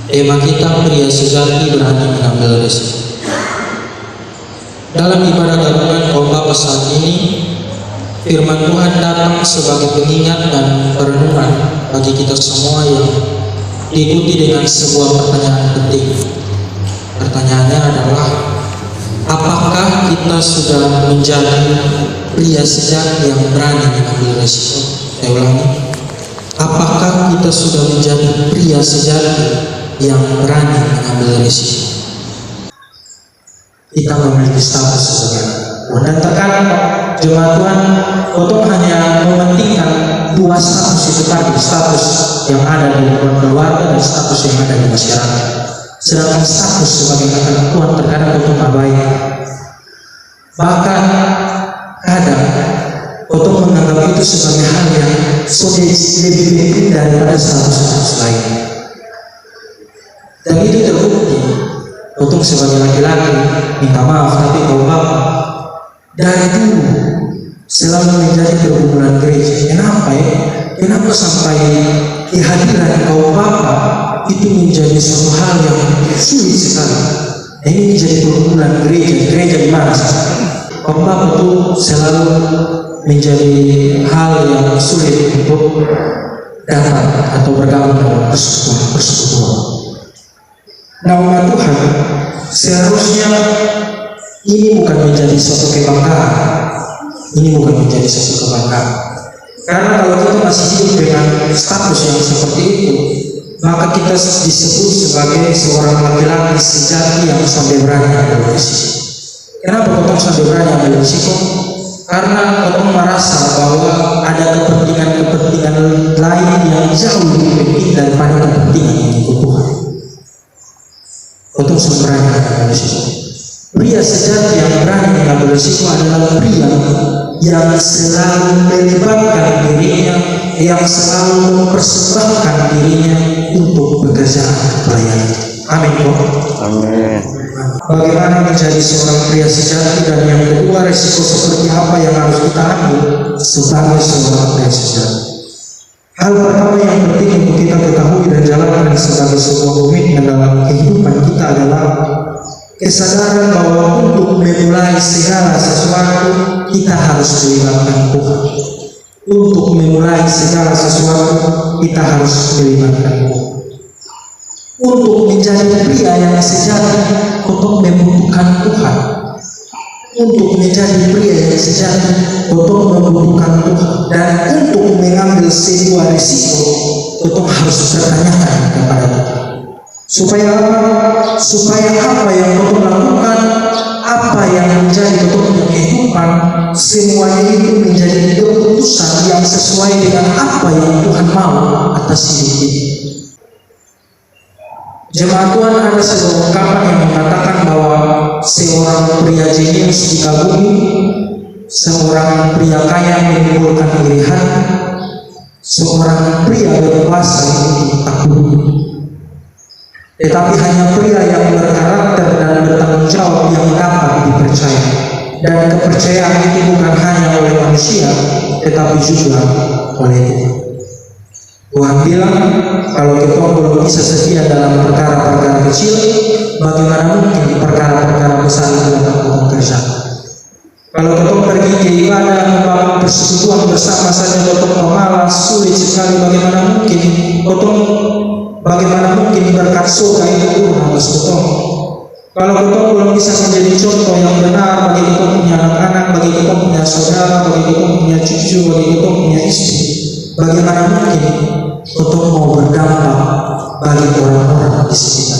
Tema kita pria sejati berani mengambil resiko. Dalam ibadah gabungan kaum Bapa saat ini, firman Tuhan datang sebagai pengingat dan perenungan bagi kita semua yang diikuti dengan sebuah pertanyaan penting. Pertanyaannya adalah, apakah kita sudah menjadi pria sejati yang berani mengambil resiko? Saya ulangi, apakah kita sudah menjadi pria sejati yang berani mengambil risiko? Kita memiliki status sebagai anak. Dan terkadang jemaat Tuhan, Tuhan hanya mementingkan dua status itu tadi, status yang ada di keluarga dan status yang ada di masyarakat. Sedangkan status sebagai anak Tuhan terkadang Tuhan abaikan. Bahkan kadang Tuhan menganggap itu sebagai hal yang sudah lebih penting daripada status lain. Dan itu terbukti. Untuk sebagai laki-laki minta maaf, tapi kaum Bapa dari dulu selalu menjadi pergumulan gereja. Kenapa ya? Kenapa sampai kehadiran kaum Bapa itu menjadi suatu hal yang sulit sekali? Ini menjadi pergumulan gereja di mana? Kaum Bapa itu selalu menjadi hal yang sulit untuk datang atau bergabung dalam persekutuan. Nah, umat Tuhan, seharusnya ini bukan menjadi suatu kebanggaan. Ini bukan menjadi suatu kebanggaan. Karena kalau kita masih hidup dengan status yang seperti itu, maka kita disebut sebagai seorang laki-laki sejati yang sampai berani ambil risiko. Kenapa kita sampai berani ambil risiko? Karena kita merasa bahwa ada kepentingan lain yang jauh lebih penting daripada kepentingan mengikut Tuhan. Untuk berani mengambil risiko. Pria sejati yang berani mengambil risiko adalah pria yang selalu melibatkan dirinya, yang selalu mempersembahkan dirinya untuk pekerjaan pelayanan. Amin. Amin. Bagaimana menjadi seorang pria sejati, dan yang kedua, risiko seperti apa yang harus kita ambil sebagai seorang pria sejati. Hal pertama yang penting untuk kita ketahui dan jalankan sebagai sebuah komitmen dalam kehidupan kita adalah kesadaran bahwa untuk memulai segala sesuatu kita harus melibatkan Tuhan. Untuk memulai segala sesuatu kita harus melibatkan Tuhan. Untuk menjadi pria yang sejati, untuk membutuhkan Tuhan. Untuk menjadi pria yang sejati, untuk membutuhkan Tuhan. Dan untuk mengambil sebuah risiko, untuk harus bertanyakan kepada Tuhan. Supaya apa yang Tuhan lakukan, apa yang menjadi Tuhan kehidupan, semuanya itu menjadi keputusan yang sesuai dengan apa yang Tuhan mau atas hidup ini. Jemaat Tuhan, ada sebuah ungkapan yang mengatakan bahwa seorang pria jenius dikagumi, seorang pria kaya menimbulkan iri hati, seorang pria berkuasa itu ditakuni. Tetapi hanya pria yang berkarakter dan bertanggung jawab yang dapat dipercaya. Dan kepercayaan itu bukan hanya oleh manusia, tetapi juga oleh Tuhan. Tuhan bilang, kalau kita belum bisa setia dalam perkara-perkara kecil, bagaimana mungkin perkara-perkara besar itu dapat kita kerjakan? Kalau kita pergi ke ibadah, membangun persekutuan bersama saja kita pemalas, sulit sekali. Bagaimana mungkin berkat surga itu turun atas kita? Kalau kita belum bisa menjadi contoh yang benar bagi kita punya anak-anak, bagi kita punya saudara, bagi kita punya cucu, bagi kita punya istri, bagaimana mungkin kita mau berdampak bagi orang-orang di sekitar